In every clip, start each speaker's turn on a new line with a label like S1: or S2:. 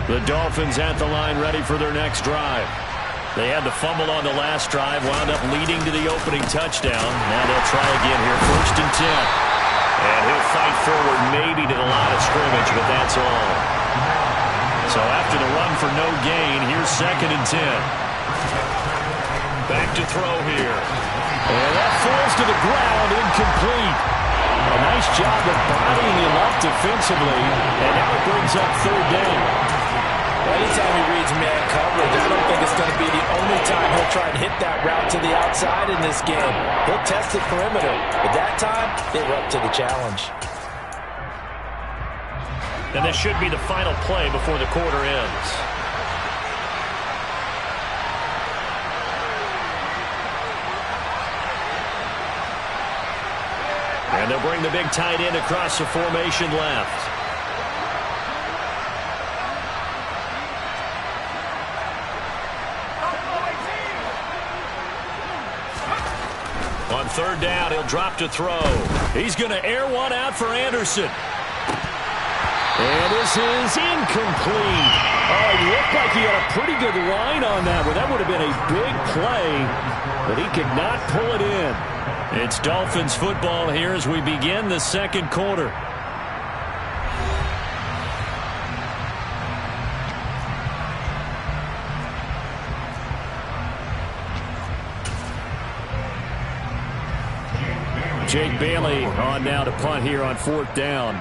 S1: The Dolphins at the line ready for their next drive. They had the fumble on the last drive, wound up leading to the opening touchdown. Now they'll try again here, 1st and 10. And he'll fight forward maybe to the line of scrimmage, but that's all. So after the run for no gain, here's 2nd and 10. Back to throw here. And that falls to the ground, incomplete. A nice job of bodying him up defensively, and now it brings up 3rd down.
S2: Anytime he reads man coverage, I don't think it's going to be the only time he'll try and hit that route to the outside in this game. He'll test the perimeter, but that time, they were up to the challenge.
S1: And this should be the final play before the quarter ends. And they'll bring the big tight end across the formation left. On 3rd down, he'll drop to throw. He's going to air one out for Anderson. And this is incomplete. Oh, it looked like he had a pretty good line on that one. That would have been a big play, but he could not pull it in. It's Dolphins football here as we begin the 2nd quarter. Jake Bailey on now to punt here on 4th down.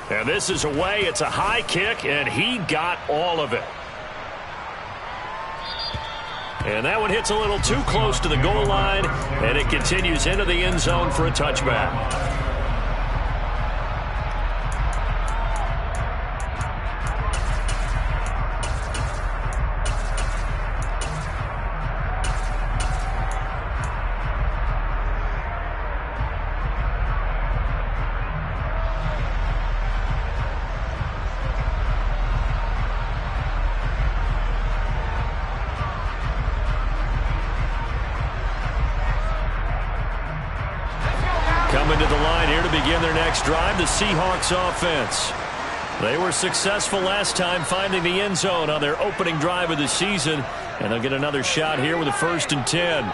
S1: And this is away. It's a high kick, and he got all of it. And that one hits a little too close to the goal line, and it continues into the end zone for a touchback. Coming to the line here to begin their next drive, the Seahawks offense. They were successful last time finding the end zone on their opening drive of the season, and they'll get another shot here with a 1st and 10.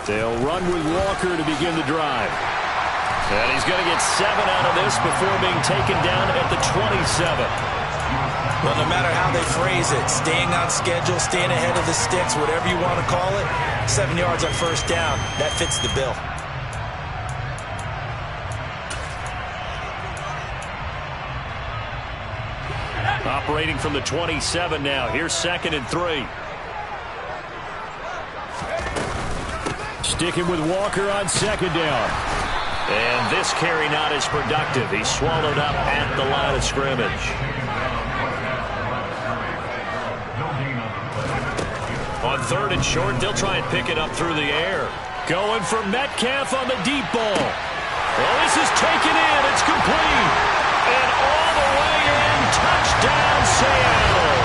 S1: They'll run with Walker to begin the drive. And he's going to get 7 out of this before being taken down at the 27.
S2: Well, no matter how they phrase it, staying on schedule, staying ahead of the sticks, whatever you want to call it, 7 yards on 1st down, that fits the bill.
S1: Operating from the 27 now. Here's 2nd and 3. Sticking with Walker on 2nd down. And this carry not as productive. He's swallowed up at the line of scrimmage. On 3rd and short, they'll try and pick it up through the air. Going for Metcalf on the deep ball. Well, this is taken in. It's complete. And all the way in. Touchdown, Seattle.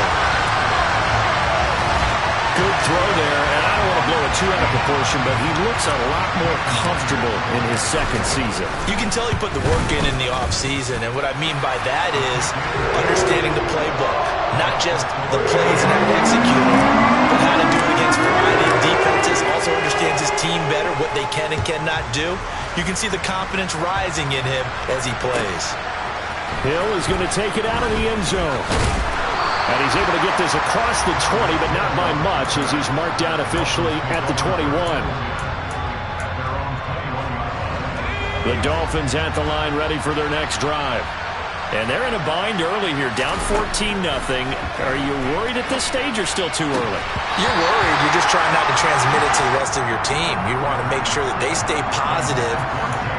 S1: Good throw there, and I don't want to blow it too out of proportion, but he looks a lot more comfortable in his 2nd season.
S2: You can tell he put the work in the offseason, and what I mean by that is understanding the playbook. Not just the plays and how to execute them, but how to do it against a variety of defenses. Also understands his team better, what they can and cannot do. You can see the confidence rising in him as he plays.
S1: Hill is going to take it out of the end zone. And he's able to get this across the 20, but not by much as he's marked down officially at the 21. The Dolphins at the line ready for their next drive. And they're in a bind early here, down 14-0. Are you worried at this stage or still too early?
S2: You're worried. You're just trying not to transmit it to the rest of your team. You want to make sure that they stay positive.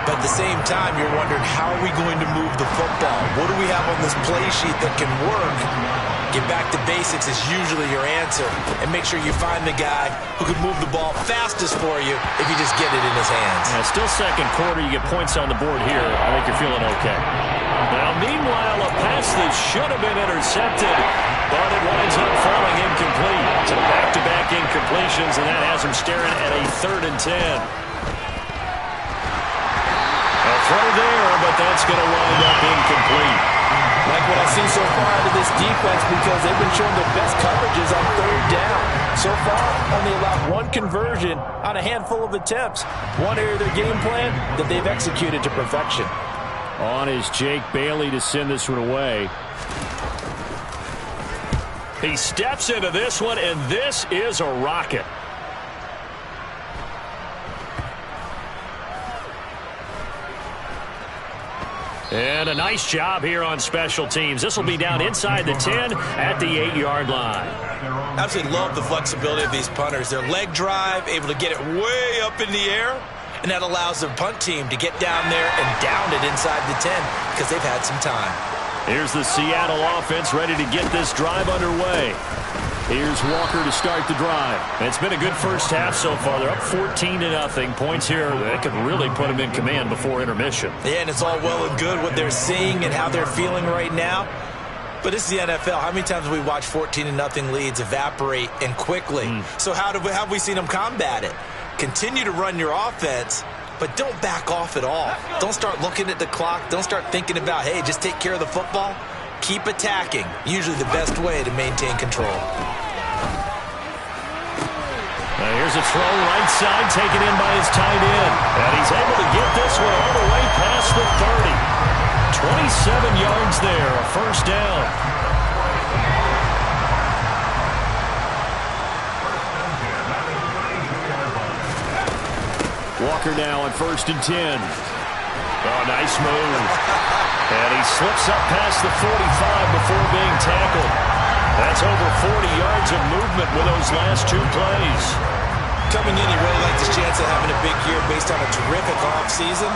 S2: But at the same time, you're wondering, how are we going to move the football? What do we have on this play sheet that can work? Get back to basics is usually your answer. And make sure you find the guy who can move the ball fastest for you if you just get it in his hands.
S1: Yeah, still 2nd quarter. You get points on the board here. I think you're feeling okay. Now, meanwhile, a pass that should have been intercepted, but it winds up falling incomplete. So back-to-back incompletions, and that has him staring at a 3rd and 10. throw there, but that's going to wind up incomplete.
S3: Like what I see so far out of this defense, because they've been showing their best coverages on third down. So far, only allowed one conversion on a handful of attempts. One area of their game plan that they've executed to perfection.
S1: On is Jake Bailey to send this one away. He steps into this one, and this is a rocket. And a nice job here on special teams. This will be down inside the 10 at the 8-yard line.
S2: Absolutely love the flexibility of these punters. Their leg drive, able to get it way up in the air, and that allows their punt team to get down there and down it inside the 10 because they've had some time. Here's the Seattle offense ready to get this drive underway. Here's Walker to start the drive. It's been a good first half so far. They're up 14-0. Points here that could really put them in command before intermission. Yeah, and it's all well and good what they're seeing and how they're feeling right now. But this is the NFL. How many times have we watched 14-0 leads evaporate and quickly? So how have we seen them combat it? Continue to run your offense, but don't back off at all. Don't start looking at the clock. Don't start thinking about, hey, just take care of the football. Keep attacking. Usually the best way to maintain control.
S1: Now here's a throw right side taken in by his tight end. And he's able to get this one all the way past the 30. 27 yards there, a first down. Walker now on 1st and 10. Oh, nice move. And he slips up past the 45 before being tackled. That's over 40 yards of movement with those last two plays. Coming in, he really likes his chance of having a big year based on a terrific offseason.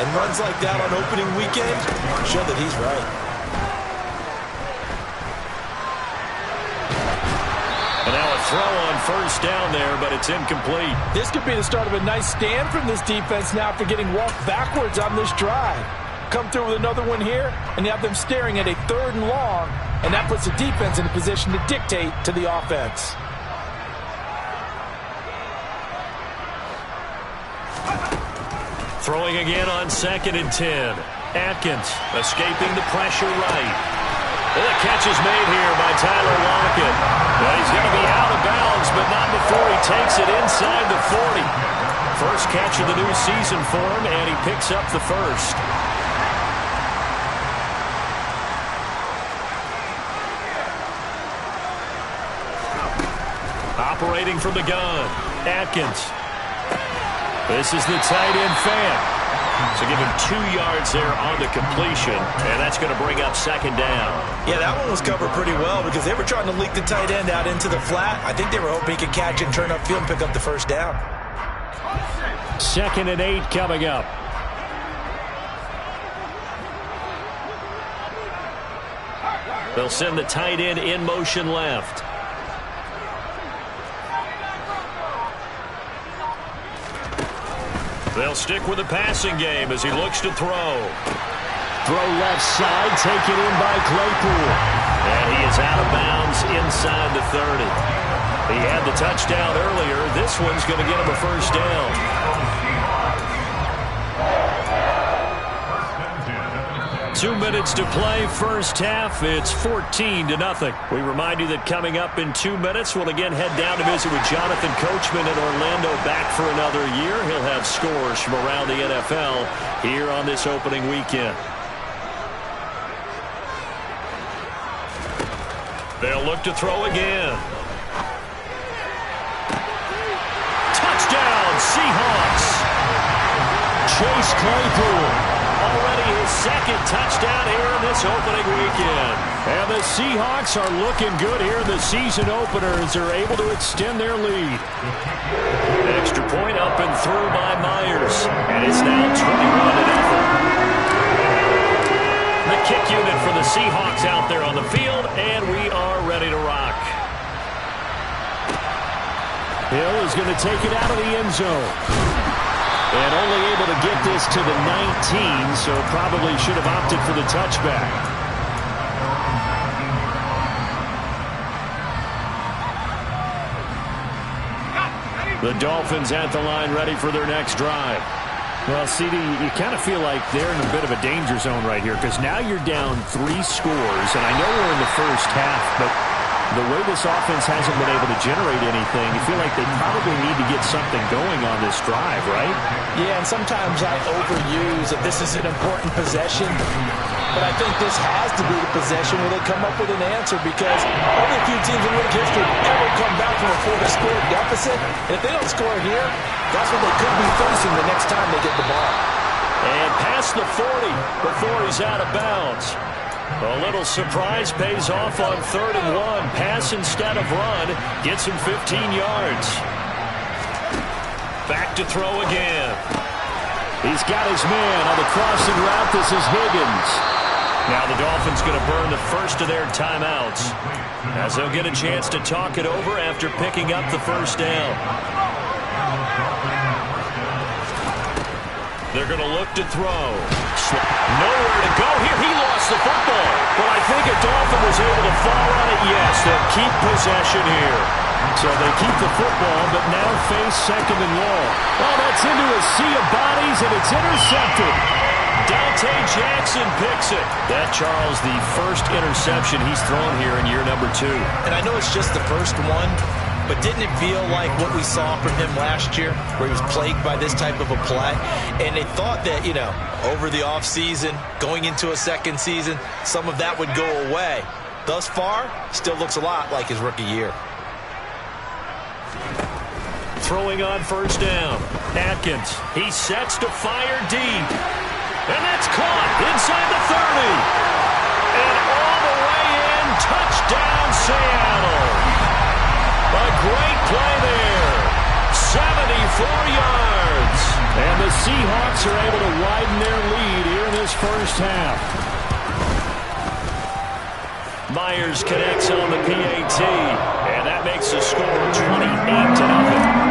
S1: And runs like that on opening weekend show that he's right. And now a throw on 1st down there, but it's incomplete.
S3: This could be the start of a nice stand from this defense now for getting walked backwards on this drive. Come through with another one here, and you have them staring at a 3rd and long, and that puts the defense in a position to dictate to the offense.
S1: Throwing again on 2nd and 10. Atkins escaping the pressure right. And the catch is made here by Tyler Lockett. Well, he's going to be out of bounds, but not before he takes it inside the 40. First catch of the new season for him, and he picks up the first. Operating from the gun, Atkins. This is the tight end fan. So give him 2 yards there on the completion, and that's going to bring up 2nd down. Yeah, that one was covered pretty well because they were trying to leak the tight end out into the flat. I think they were hoping he could catch and turn upfield and pick up the first down. 2nd and 8 coming up. They'll send the tight end in motion left. They'll stick with the passing game as he looks to throw. Throw left side, taken in by Claypool. And he is out of bounds inside the 30. He had the touchdown earlier. This one's going to get him a first down. 2 minutes to play, first half. It's 14-0. We remind you that coming up in 2 minutes, we'll again head down to visit with Jonathan Coachman in Orlando, back for another year. He'll have scores from around the NFL here on this opening weekend. They'll look to throw again. Touchdown, Seahawks. Chase Claypool. Already his 2nd touchdown here in this opening weekend. And the Seahawks are looking good here in the season opener as they're able to extend their lead. Extra point up and through by Myers. And it's now 21-0. The kick unit for the Seahawks out there on the field, and we are ready to rock. Hill is going to take it out of the end zone. And only able to get this to the 19, so probably should have opted for the touchback. The Dolphins at the line ready for their next drive. Well, CD, you kind of feel like they're in a bit of a danger zone right here because now you're down 3 scores, and I know we're in the first half, but the way this offense hasn't been able to generate anything, you feel like they probably need to get something going on this drive, right?
S3: Yeah, and sometimes I overuse that this is an important possession, but I think this has to be the possession where they come up with an answer because only a few teams in league history ever come back from a 4-score deficit. And if they don't score here, that's what they could be facing the next time they get the ball.
S1: And past the 40 before he's out of bounds. A little surprise pays off on 3rd and 1. Pass instead of run. Gets him 15 yards. Back to throw again. He's got his man on the crossing route. This is Higgins. Now the Dolphins going to burn the first of their timeouts as they'll get a chance to talk it over after picking up the first down. They're going to look to throw. Nowhere to go here. He lost the football. Well, I think a Dolphin was able to fall on it. Yes, they'll keep possession here. So they keep the football, but now face 2nd and long. Oh, that's into a sea of bodies, and it's intercepted. Dante Jackson picks it. That, Charles, the first interception he's thrown here in year number 2.
S2: And I know it's just the first one, but didn't it feel like what we saw from him last year, where he was plagued by this type of a play? And they thought that, you know, over the offseason, going into a second season, some of that would go away. Thus far, still looks a lot like his rookie year.
S1: Throwing on first down. Atkins. He sets to fire deep. And that's caught inside the 30. And all the way in. Touchdown, Seattle. A great play there. 74 yards. And the Seahawks are able to widen their lead here in this first half. Myers connects on the PAT. And that makes the score 28-0.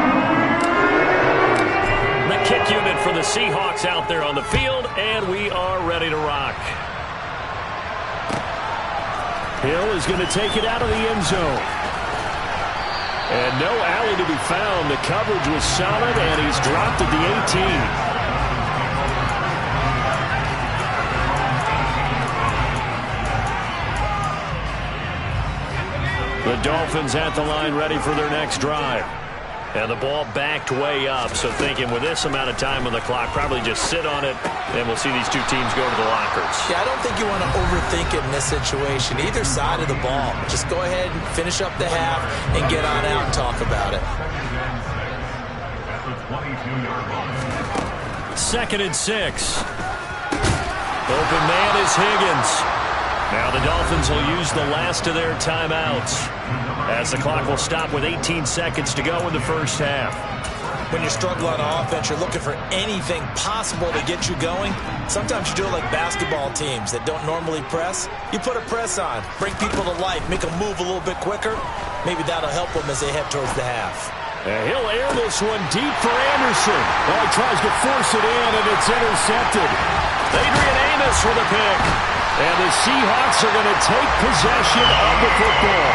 S1: The kick unit for the Seahawks out there on the field. And we are ready to rock. Hill is going to take it out of the end zone. And no alley to be found. The coverage was solid, and he's dropped at the 18. The Dolphins at the line ready for their next drive. And the ball backed way up, so thinking with this amount of time on the clock, probably just sit on it, and we'll see these two teams go to the lockers.
S2: Yeah, I don't think you want to overthink it in this situation. Either side of the ball. Just go ahead and finish up the half and get on out and talk about it.
S1: 2nd and 6. Open man is Higgins. Now the Dolphins will use the last of their timeouts as the clock will stop with 18 seconds to go in the first half.
S2: When you're struggling on offense, you're looking for anything possible to get you going. Sometimes you do it like basketball teams that don't normally press. You put a press on, bring people to life, make them move a little bit quicker. Maybe that'll help them as they head towards the half.
S1: He'll air this one deep for Anderson. Well, he tries to force it in, and it's intercepted. Adrian Amos with a pick. And the Seahawks are going to take possession of the football.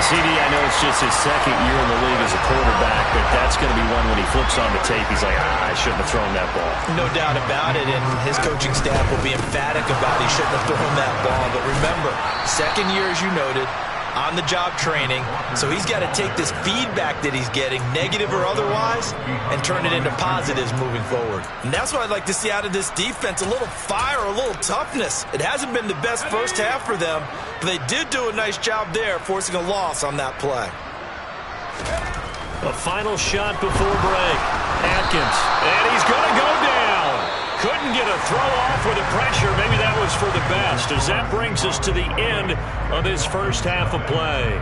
S1: CD, I know it's just his 2nd year in the league as a quarterback, but that's going to be one when he flips on the tape, he's like, I shouldn't have thrown that ball.
S2: No doubt about it, and his coaching staff will be emphatic about he shouldn't have thrown that ball. But remember, 2nd year, as you noted, on-the-job training, so he's got to take this feedback that he's getting, negative or otherwise, and turn it into positives moving forward. And that's what I'd like to see out of this defense, a little fire, a little toughness. It hasn't been the best first half for them, but they did do a nice job there, forcing a loss on that play.
S1: A final shot before break. Atkins, and he's going to go down. Couldn't get a throw off with the pressure. Maybe that was for the best, as that brings us to the end of this first half of play.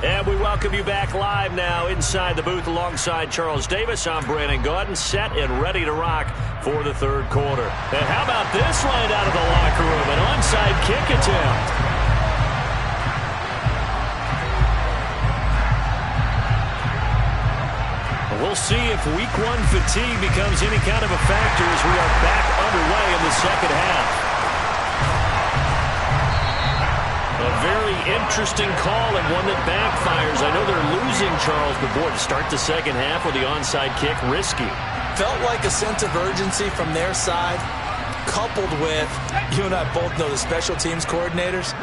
S1: And we welcome you back live now inside the booth alongside Charles Davis. I'm Brandon Gaudin, set and ready to rock for the 3rd quarter. And how about this right out of the locker room? An onside kick attempt. We'll see if week 1 fatigue becomes any kind of a factor as we are back underway in the second half. interesting call and one that backfires. I know they're losing, Charles, but boy, to start the second half with the onside kick, risky.
S2: Felt like a sense of urgency from their side, coupled with, you and I both know the special teams coordinators,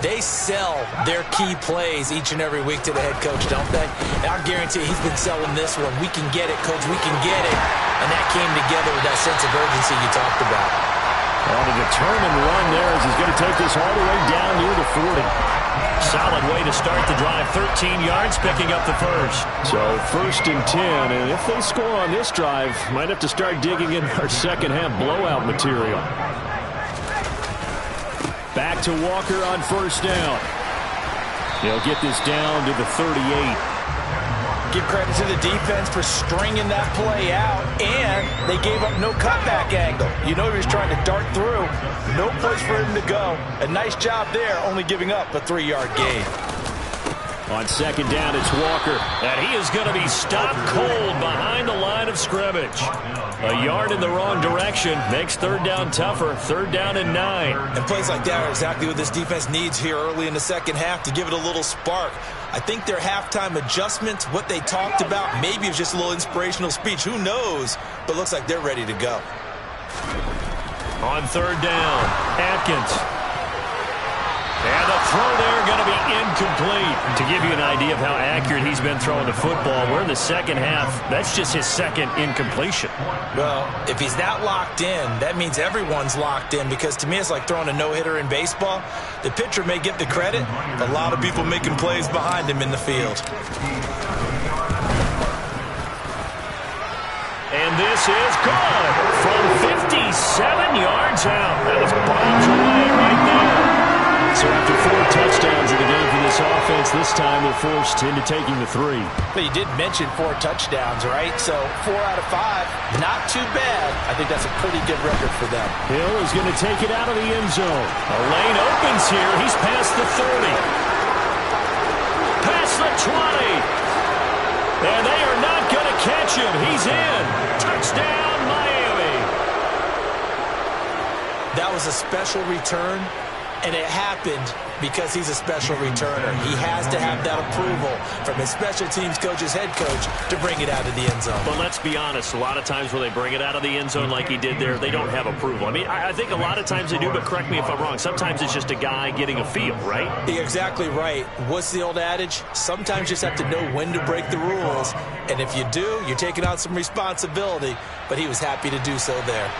S2: they sell their key plays each and every week to the head coach, don't they? And I guarantee he's been selling this one. We can get it, coach, we can get it. And that came together with that sense of urgency you talked about.
S1: Well, the determined run there as he's going to take this all the way down near the 40. Solid way to start the drive. 13 yards, picking up the first. So 1st and 10, and if they score on this drive, might have to start digging in our second half blowout material. Back to Walker on 1st down. He'll get this down to the 38.
S3: Give credit to the defense for stringing that play out, and they gave up no cutback angle. You know he was trying to dart through. No place for him to go. A nice job there, only giving up a 3-yard gain.
S1: On 2nd down, it's Walker. And he is going to be stopped cold behind the line of scrimmage. A yard in the wrong direction makes 3rd down tougher. 3rd down and 9.
S2: And plays like that are exactly what this defense needs here early in the second half to give it a little spark. I think their halftime adjustments, what they talked about, maybe it was just a little inspirational speech. Who knows? But looks like they're ready to go.
S1: On 3rd down, Atkins. And the throw there going to be incomplete. To give you an idea of how accurate he's been throwing the football, we're in the second half. That's just his 2nd incompletion.
S2: Well, if he's that locked in, that means everyone's locked in, because to me it's like throwing a no-hitter in baseball. The pitcher may get the credit, but a lot of people making plays behind him in the field.
S1: And this is good from 57 yards out. That was bombs away right there. So after 4 touchdowns in the game for this offense, this time they're forced into taking the 3.
S3: But you did mention 4 touchdowns, right? So 4 out of 5, not too bad. I think that's a pretty good record for them.
S1: Hill is going to take it out of the end zone. A lane opens here. He's past the 30. Past the 20. And they are not going to catch him. He's in. Touchdown, Miami.
S2: That was a special return. And it happened because he's a special returner. He has to have that approval from his special teams coach, his head coach, to bring it out of the end zone.
S1: But let's be honest, a lot of times when they bring it out of the end zone like he did there, they don't have approval. I mean, I think a lot of times they do, but correct me if I'm wrong. Sometimes it's just a guy getting a feel, right?
S2: You're exactly right. What's the old adage? Sometimes you just have to know when to break the rules. And if you do, you're taking on some responsibility. But he was happy to do so there.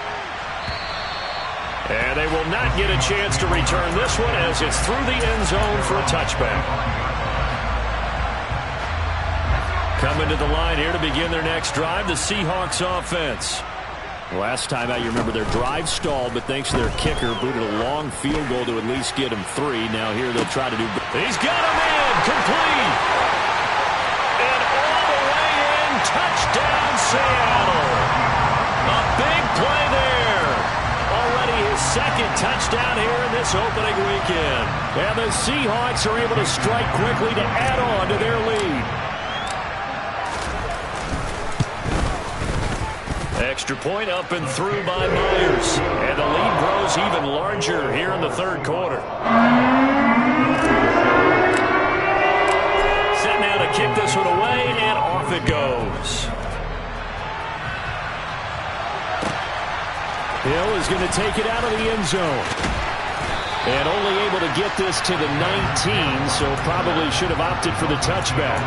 S1: And they will not get a chance to return this one as it's through the end zone for a touchback. Coming to the line here to begin their next drive, the Seahawks offense. Last time out, you remember their drive stalled, but thanks to their kicker, booted a long field goal to at least get him 3. Now here they'll try to do... He's got him in! Complete! And all the way in, touchdown Seattle! A big play there! Already his 2nd touchdown here in this opening weekend. And the Seahawks are able to strike quickly to add on to their lead. Extra point up and through by Myers. And the lead grows even larger here in the 3rd quarter. Set now to kick this one away, and off it goes. Hill is going to take it out of the end zone. And only able to get this to the 19, so probably should have opted for the touchback.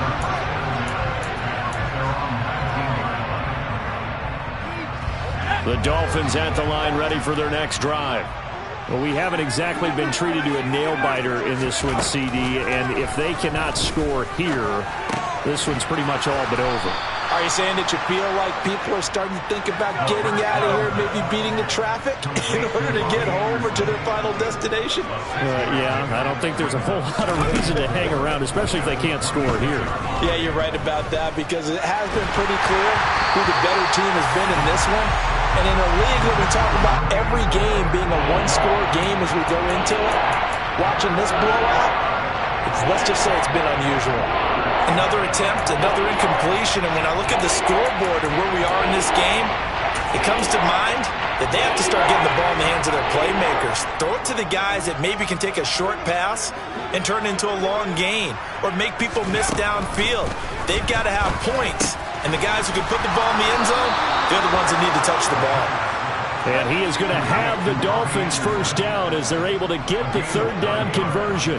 S1: The Dolphins at the line ready for their next drive. Well, we haven't exactly been treated to a nail-biter in this one, CD, and if they cannot score here, this one's pretty much all but over.
S3: Are you saying that you feel like people are starting to think about getting out of here, maybe beating the traffic in order to get home or to their final destination?
S1: Yeah, I don't think there's a whole lot of reason to hang around, especially if they can't score here.
S3: Yeah, you're right about that, because it has been pretty clear who the better team has been in this one. And in a league that we talk about every game being a one-score game as we go into it, watching this blowout, let's just say it's been unusual.
S2: Another attempt, another incompletion, and when I look at the scoreboard and where we are in this game, it comes to mind that they have to start getting the ball in the hands of their playmakers. receivers. Throw it to the guys that maybe can take a short pass and turn it into a long gain or make people miss downfield. They've got to have points. And the guys who can put the ball in the end zone, they're the ones that need to touch the ball.
S1: And he is going to have the Dolphins first down as they're able to get the third down conversion.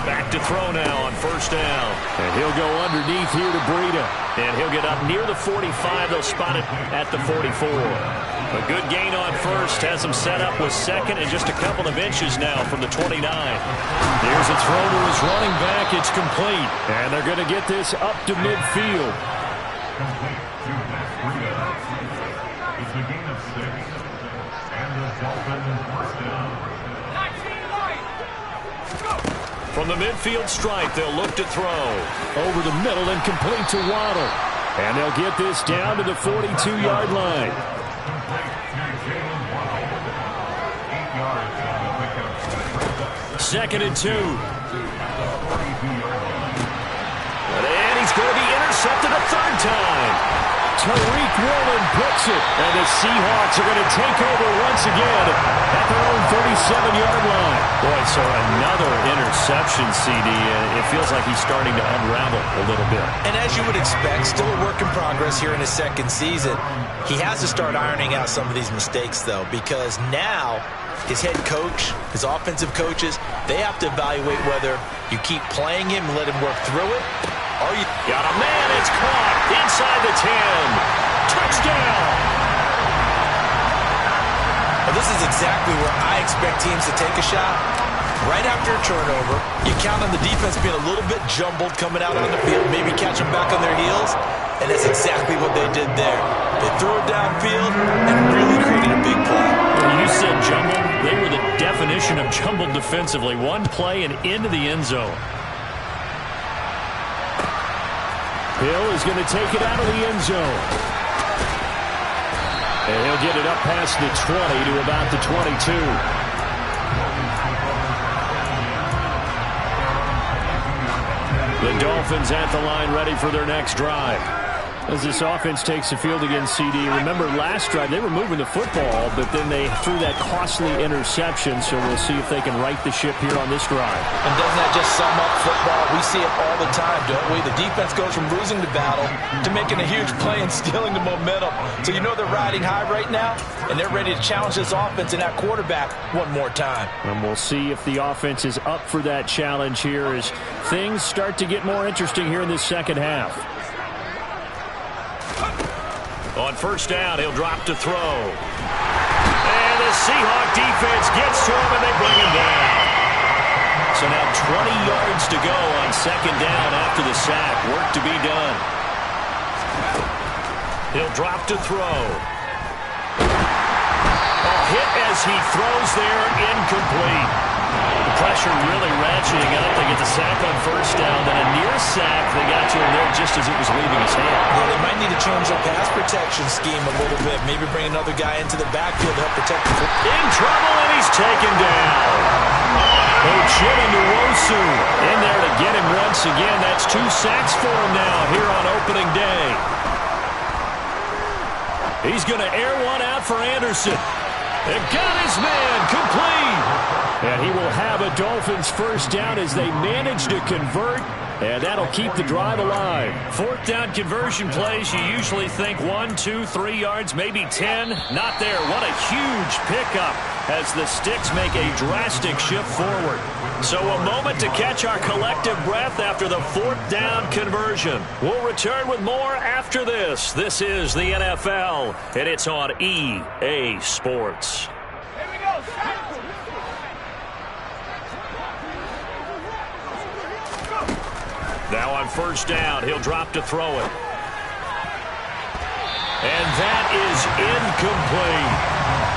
S1: Back to throw now on first down. And he'll go underneath here to Breida. And he'll get up near the 45. They'll spot it at the 44. A good gain on first. Has him set up with second and just a couple of inches now from the 29. Here's a throw to his running back. It's complete. And they're going to get this up to midfield.
S4: Complete to Breida. It's a gain of 6. And the Dolphins first down.
S1: From the midfield stripe, they'll look to throw. Over the middle and complete to Waddle. And they'll get this down to the 42-yard line. Second and 2. And he's going to be intercepted a third time. Tariq Woolen puts it. And the Seahawks are going to take over once again at their own 37-yard line. Boy, so another interception, CD. It feels like he's starting to unravel a little bit.
S2: And as you would expect, still a work in progress here in his second season. He has to start ironing out some of these mistakes, though, because now his head coach, his offensive coaches, they have to evaluate whether you keep playing him and let him work through it, or you
S1: got a man. It's caught inside the 10. Touchdown.
S2: Well, this is exactly where I expect teams to take a shot. Right after a turnover, you count on the defense being a little bit jumbled coming out on the field, maybe catch them back on their heels, and that's exactly what they did there. They threw it downfield and really created a big play.
S1: When you said jumbled, they were the definition of jumbled defensively. One play and into the end zone. Hill is going to take it out of the end zone. And he'll get it up past the 20 to about the 22. The Dolphins at the line ready for their next drive. As this offense takes the field against CD, remember last drive they were moving the football, but then they threw that costly interception, so we'll see if they can right the ship here on this drive.
S3: And doesn't that just sum up football? We see it all the time, don't we? The defense goes from losing the battle to making a huge play and stealing the momentum. So you know they're riding high right now, and they're ready to challenge this offense and that quarterback one more time.
S1: And we'll see if the offense is up for that challenge here as things start to get more interesting here in this second half. On first down, he'll drop to throw. And the Seahawk defense gets to him, and they bring him down. So now 20 yards to go on second down after the sack. Work to be done. He'll drop to throw. A hit as he throws there, incomplete. The pressure really ratcheting up. They get the sack on first down, then a near sack. They got to him there just as it was leaving his hand.
S2: Yeah, they might need to change their pass protection scheme a little bit. Maybe bring another guy into the backfield to help protect the football.
S1: In trouble, and he's taken down. Ochilla Nwosu in there to get him once again. That's 2 sacks for him now here on opening day. He's going to air one out for Anderson. And got his man complete. And he will have a Dolphins first down as they manage to convert. And that'll keep the drive alive. Fourth down conversion plays, you usually think 1, 2, 3 yards, maybe 10. Not there. What a huge pickup as the Sticks make a drastic shift forward. So a moment to catch our collective breath after the fourth down conversion. We'll return with more after this. This is the NFL, and it's on EA Sports.
S5: Here we go.
S1: Now on first down, he'll drop to throw it. And that is incomplete.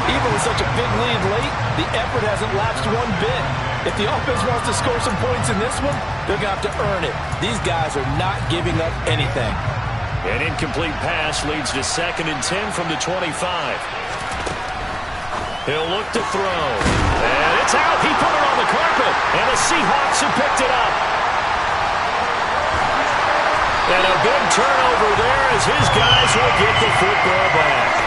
S3: Even with such a big lead late, the effort hasn't lapsed one bit. If the offense wants to score some points in this one, they're going to have to earn it. These guys are not giving up anything.
S1: An incomplete pass leads to 2nd and 10 from the 25. He'll look to throw. And it's out. He put it on the carpet. And the Seahawks have picked it up. And a big turnover there as his guys will get the football back.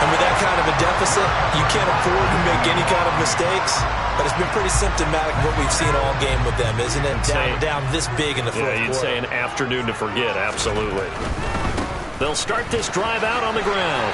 S2: And with that kind of a deficit, you can't afford to make any kind of mistakes, but it's been pretty symptomatic of what we've seen all game with them, isn't it? Down this big in the fourth quarter.
S1: Yeah, you'd say an afternoon to forget, absolutely. They'll start this drive out on the ground.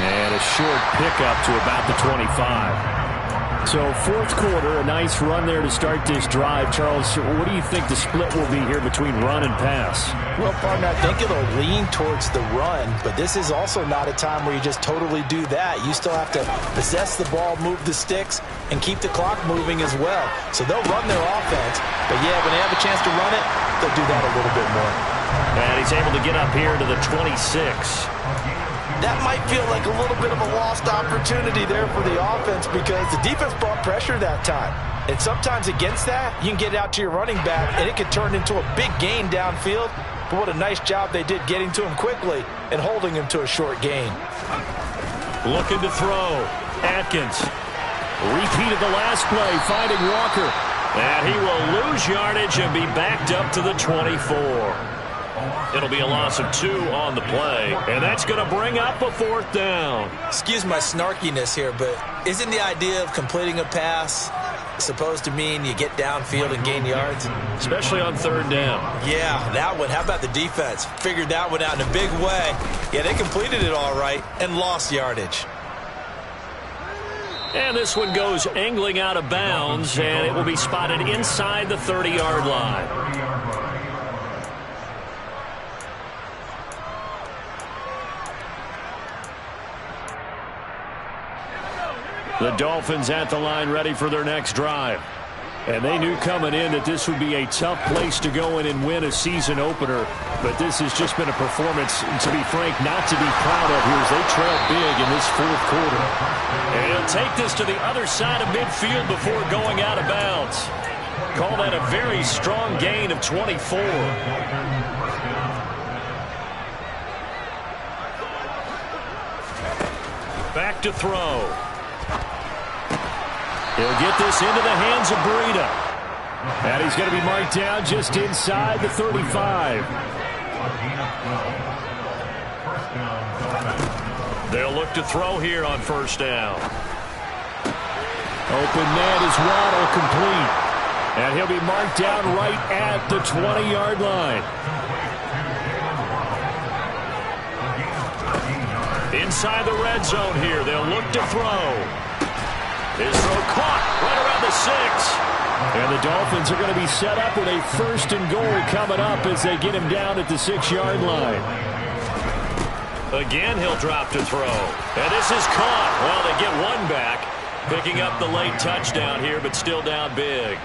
S1: And a short pickup to about the 25. So fourth quarter, a nice run there to start this drive. Charles, what do you think the split will be here between run and pass?
S3: Well, partner, I think it'll lean towards the run, but this is also not a time where you just totally do that. You still have to possess the ball, move the sticks, and keep the clock moving as well. So they'll run their offense, but yeah, when they have a chance to run it, they'll do that a little bit more.
S1: And he's able to get up here to the 26.
S3: That might feel like a little bit of a lost opportunity there for the offense because the defense brought pressure that time. And sometimes against that, you can get out to your running back, and it could turn into a big gain downfield. But what a nice job they did getting to him quickly and holding him to a short gain.
S1: Looking to throw. Atkins. Repeat of the last play, finding Walker. And he will lose yardage and be backed up to the 24. It'll be a loss of 2 on the play, and that's going to bring up a fourth down.
S2: Excuse my snarkiness here, but isn't the idea of completing a pass supposed to mean you get downfield and gain yards?
S1: Especially on third down.
S2: Yeah, that one. How about the defense? Figured that one out in a big way. Yeah, they completed it all right and lost yardage.
S1: And this one goes angling out of bounds, and it will be spotted inside the 30-yard line. The Dolphins at the line ready for their next drive. And they knew coming in that this would be a tough place to go in and win a season opener. But this has just been a performance, to be frank, not to be proud of here as they trail big in this fourth quarter. And he'll take this to the other side of midfield before going out of bounds. Call that a very strong gain of 24. Back to throw. He'll get this into the hands of Breida. And he's going to be marked down just inside the 35. They'll look to throw here on first down. Open man is Waddle, complete. And he'll be marked down right at the 20-yard line. Inside the red zone here, they'll look to throw. His throw caught right around the 6. And the Dolphins are going to be set up with a first and goal coming up as they get him down at the 6-yard line. Again, he'll drop to throw. And this is caught. Well, they get one back, picking up the late touchdown here, but still down big.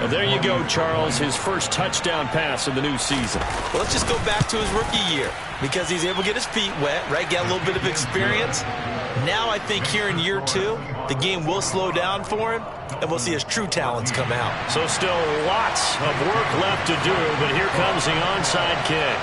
S1: And there you go, Charles, his first touchdown pass of the new season.
S2: Well, let's just go back to his rookie year because he's able to get his feet wet, right? Get a little bit of experience. Now I think here in year 2, the game will slow down for him, and we'll see his true talents come out.
S1: So still lots of work left to do, but here comes the onside kick.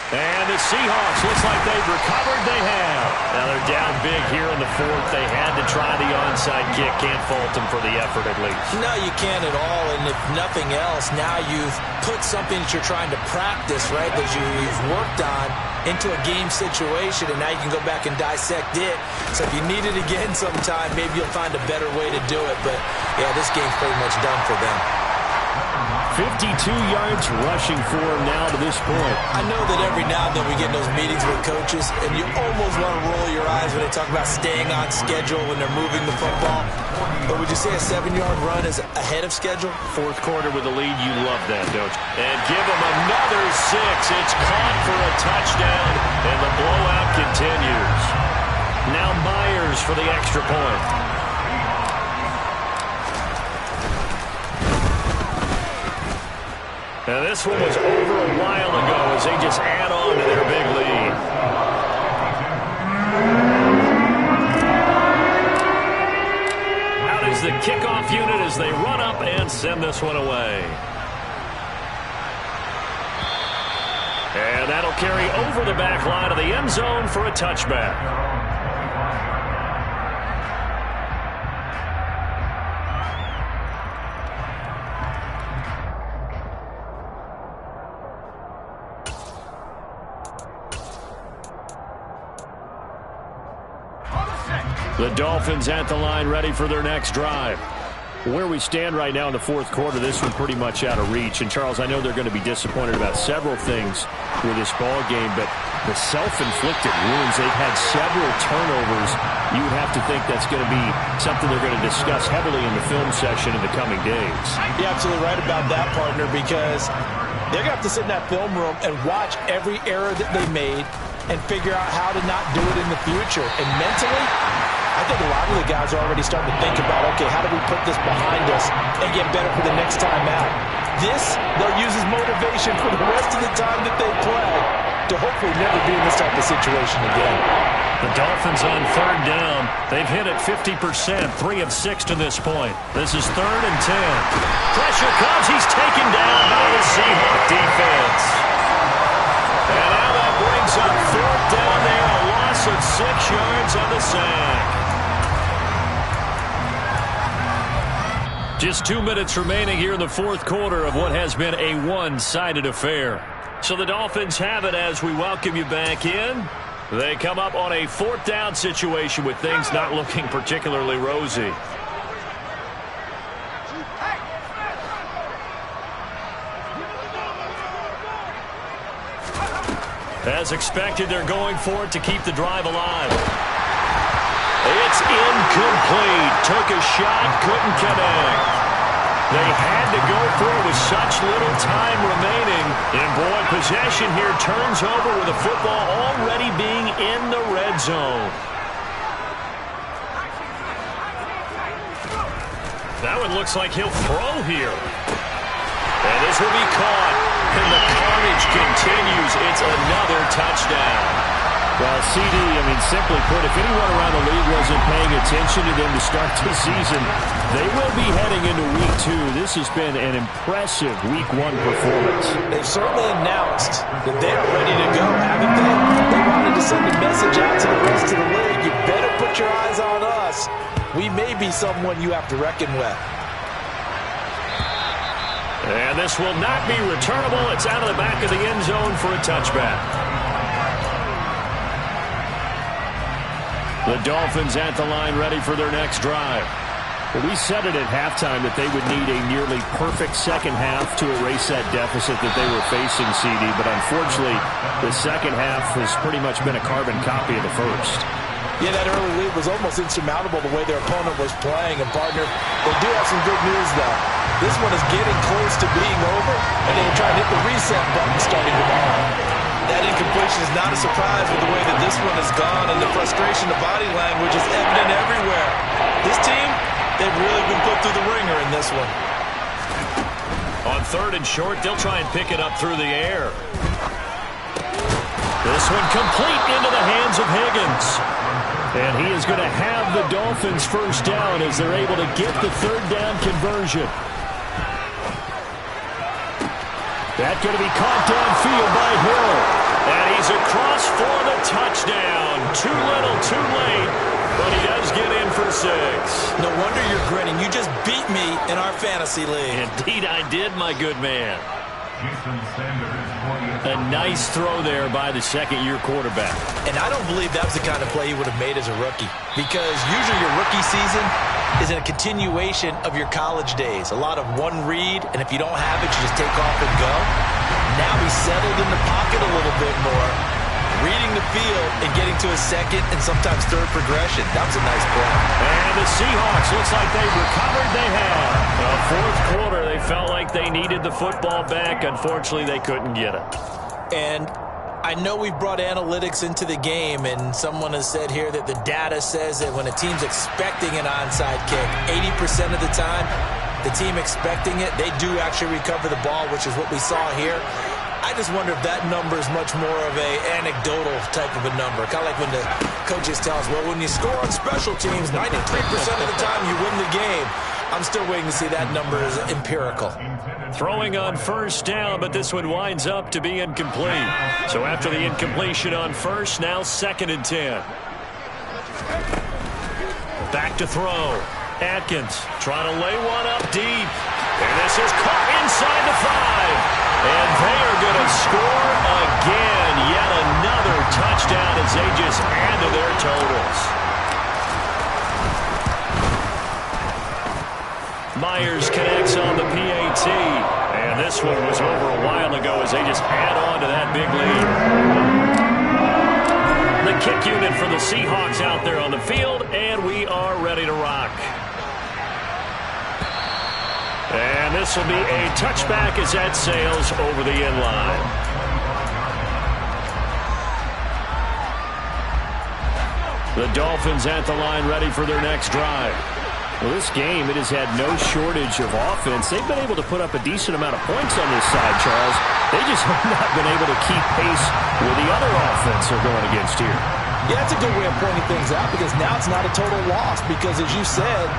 S1: And the Seahawks, looks like they've recovered. They have. Now they're down big here in the fourth. They had to try the onside kick. Can't fault them for the effort at least.
S2: No, you can't at all. And if nothing else, now you've put something that you're trying to practice, right, that you've worked on into a game situation, and now you can go back and dissect it. So if you need it again sometime, maybe you'll find a better way to do it. But, yeah, this game's pretty much done for them.
S1: 52 yards rushing for him now to this point.
S2: I know that every now and then we get in those meetings with coaches, and you almost want to roll your eyes when they talk about staying on schedule when they're moving the football. But would you say a 7-yard run is ahead of schedule?
S1: Fourth quarter with the lead, you love that, don't you? And give him another 6. It's caught for a touchdown, and the blowout continues. Now Myers for the extra point. Now this one was over a while ago as they just add on to their big lead. Out is the kickoff unit as they run up and send this one away. And that'll carry over the back line of the end zone for a touchback. The Dolphins at the line, ready for their next drive. Where we stand right now in the fourth quarter, this one pretty much out of reach. And, Charles, I know they're going to be disappointed about several things with this ball game, but the self-inflicted wounds, they've had several turnovers. You would have to think that's going to be something they're going to discuss heavily in the film session in the coming days.
S3: You're absolutely right about that, partner, because they're going to have to sit in that film room and watch every error that they made and figure out how to not do it in the future. And mentally, I think a lot of the guys are already starting to think about, okay, how do we put this behind us and get better for the next time out? This, they'll use as motivation for the rest of the time that they play to hopefully never be in this type of situation again.
S1: The Dolphins on third down. They've hit it 50%, 3 of 6 to this point. This is 3rd and 10. Pressure comes. He's taken down by the Seahawks defense. And now that brings up 4th down there, a loss of 6 yards on the sack. Just 2 minutes remaining here in the fourth quarter of what has been a one-sided affair. So the Dolphins have it as we welcome you back in. They come up on a 4th down situation with things not looking particularly rosy. As expected, they're going for it to keep the drive alive. It's incomplete. Took a shot, couldn't connect. They had to go for it with such little time remaining. And boy, possession here turns over with the football already being in the red zone. That one looks like he'll throw here. And this will be caught. And the carnage continues. It's another touchdown.
S3: Well, CD, simply put, if anyone around the league wasn't paying attention to them to start this season, they will be heading into Week 2. This has been an impressive Week 1 performance.
S2: They've certainly announced that they are ready to go, haven't they? They wanted to send a message out to the rest of the league. You better put your eyes on us. We may be someone you have to reckon with.
S1: And this will not be returnable. It's out of the back of the end zone for a touchback. The Dolphins at the line, ready for their next drive.
S3: Well, we said it at halftime that they would need a nearly perfect second half to erase that deficit that they were facing, CD. But unfortunately, the second half has pretty much been a carbon copy of the first.
S2: Yeah, that early lead was almost insurmountable the way their opponent was playing. And, partner, they do have some good news, though. This one is getting close to being over, and they will try to hit the reset button starting tomorrow. That incompletion is not a surprise with the way that this one has gone, and the frustration, the body language is evident everywhere. This team, they've really been put through the ringer in this one.
S1: On 3rd and short, they'll try and pick it up through the air. This one complete into the hands of Higgins. And he is going to have the Dolphins first down as they're able to get the 3rd down conversion. That's going to be caught downfield by Hill. And he's across for the touchdown. Too little, too late, but he does get in for 6.
S2: No wonder you're grinning. You just beat me in our fantasy league.
S1: Indeed I did, my good man. A nice throw there by the second-year quarterback.
S2: And I don't believe that was the kind of play he would have made as a rookie, because usually your rookie season is a continuation of your college days. A lot of one read, and if you don't have it, you just take off and go. Now he's settled in the pocket a little bit more, reading the field and getting to a second and sometimes third progression. That was a nice play.
S1: And the Seahawks, looks like they've recovered. They have. Fourth quarter, they felt like they needed the football back. Unfortunately, they couldn't get it.
S2: And I know we've brought analytics into the game, and someone has said here that the data says that when a team's expecting an onside kick, 80% of the time, the team expecting it, they do actually recover the ball, which is what we saw here. I just wonder if that number is much more of a anecdotal type of a number. Kind of like when the coaches tell us, well, when you score on special teams, 93% of the time you win the game. I'm still waiting to see that number is empirical.
S1: Throwing on first down, but this one winds up to be incomplete. So after the incompletion on first, now 2nd and 10. Back to throw. Atkins trying to lay one up deep. And this is caught inside the 5. And they are going to score again. Yet another touchdown as they just add to their totals. Myers connects on the PAT. And this one was over a while ago as they just add on to that big lead. The kick unit for the Seahawks out there on the field, and we are ready to rock. And this will be a touchback as that sails over the end line. The Dolphins at the line ready for their next drive. Well, this game, it has had no shortage of offense. They've been able to put up a decent amount of points on this side, Charles. They just have not been able to keep pace with the other offense they're going against here.
S3: Yeah, that's a good way of pointing things out because now it's not a total loss because, as you said,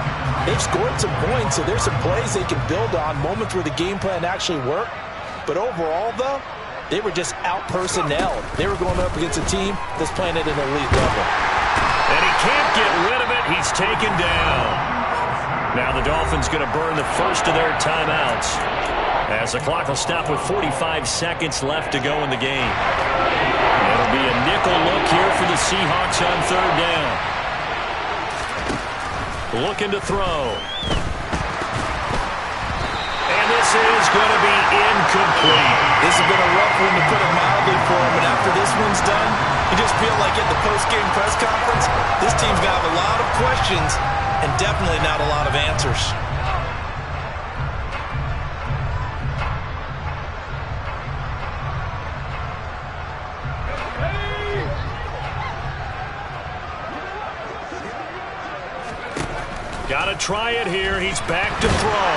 S3: they've scored some points, so there's some plays they can build on, moments where the game plan actually worked. But overall, though, they were just out-personnelled. They were going up against a team that's playing at an elite level.
S1: And he can't get rid of it. He's taken down. Now the Dolphins going to burn the first of their timeouts as the clock will stop with 45 seconds left to go in the game. It'll be a nickel look here for the Seahawks on third down. Looking to throw. And this is going to be incomplete.
S3: This has been a rough one to put it mildly for him, and after this one's done, you just feel like at the post-game press conference, this team's going to have a lot of questions and definitely not a lot of answers.
S1: Got to try it here. He's back to throw.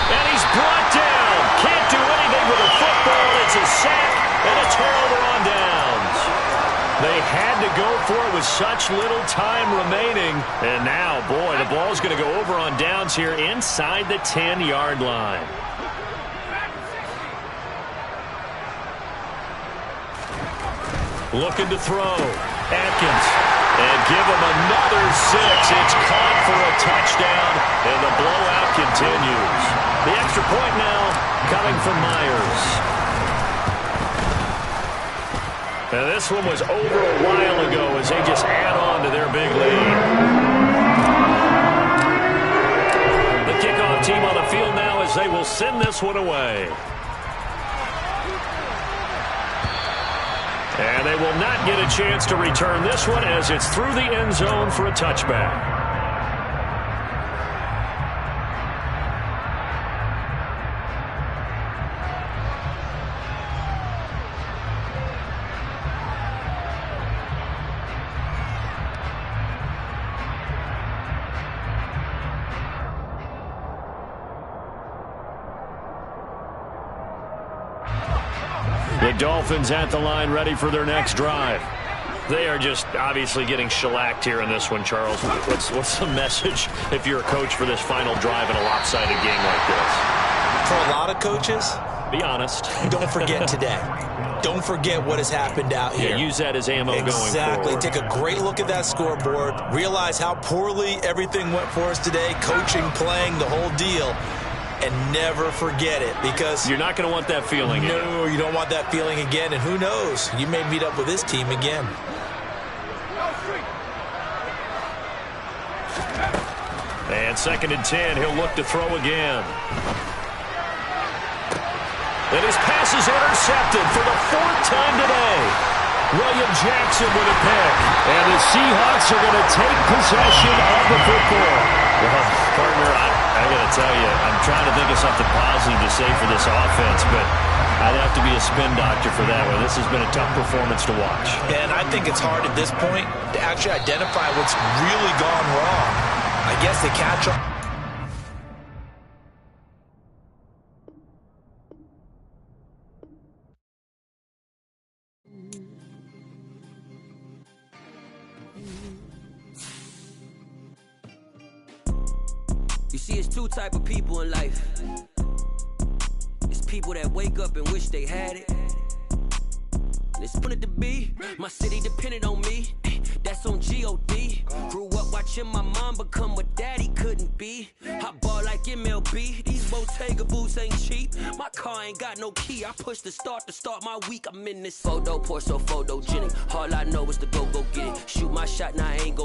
S1: And he's brought down. Can't do anything with a football. It's a sack and a turnover on downs. They had to go for it with such little time remaining. And now, boy, the ball's going to go over on downs here inside the 10-yard line. Looking to throw. Atkins. And give him another 6. It's caught for a touchdown, and the blowout continues. The extra point now coming from Myers. And this one was over a while ago as they just add on to their big lead. The kickoff team on the field now as they will send this one away. And they will not get a chance to return this one as it's through the end zone for a touchback. The Dolphins at the line ready for their next drive. They are just obviously getting shellacked here in this one, Charles. What's the message if you're a coach for this final drive in a lopsided game like this?
S2: For a lot of coaches,
S1: be honest.
S2: Don't forget today. Don't forget what has happened out here.
S1: Yeah, use that as ammo going forward.
S2: Exactly. Take a great look at that scoreboard. Realize how poorly everything went for us today. Coaching, playing, the whole deal. And never forget it because
S1: you're not going to want that feeling again.
S2: No, you don't want that feeling again. And who knows? You may meet up with this team again.
S1: And 2nd and 10, he'll look to throw again. And his pass is intercepted for the 4th time today. William Jackson with a pick. And the Seahawks are going to take possession of the football. Well, partner, I got to tell you, I'm trying to think of something positive to say for this offense, but I'd have to be a spin doctor for that one. This has been a tough performance to watch.
S2: And I think it's hard at this point to actually identify what's really gone wrong. I guess the catch-up.
S5: You see, it's two type of people in life. It's people that wake up and wish they had it. It's wanted to be. My city depended on me. That's on G.O.D. Grew up watching my mom become what daddy couldn't be. I ball like MLB. These Bottega boots ain't cheap. My car ain't got no key. I push the start to start my week. I'm in this photo, pour so photogenic. All I know is to go get it. Shoot my shot, now I ain't gon'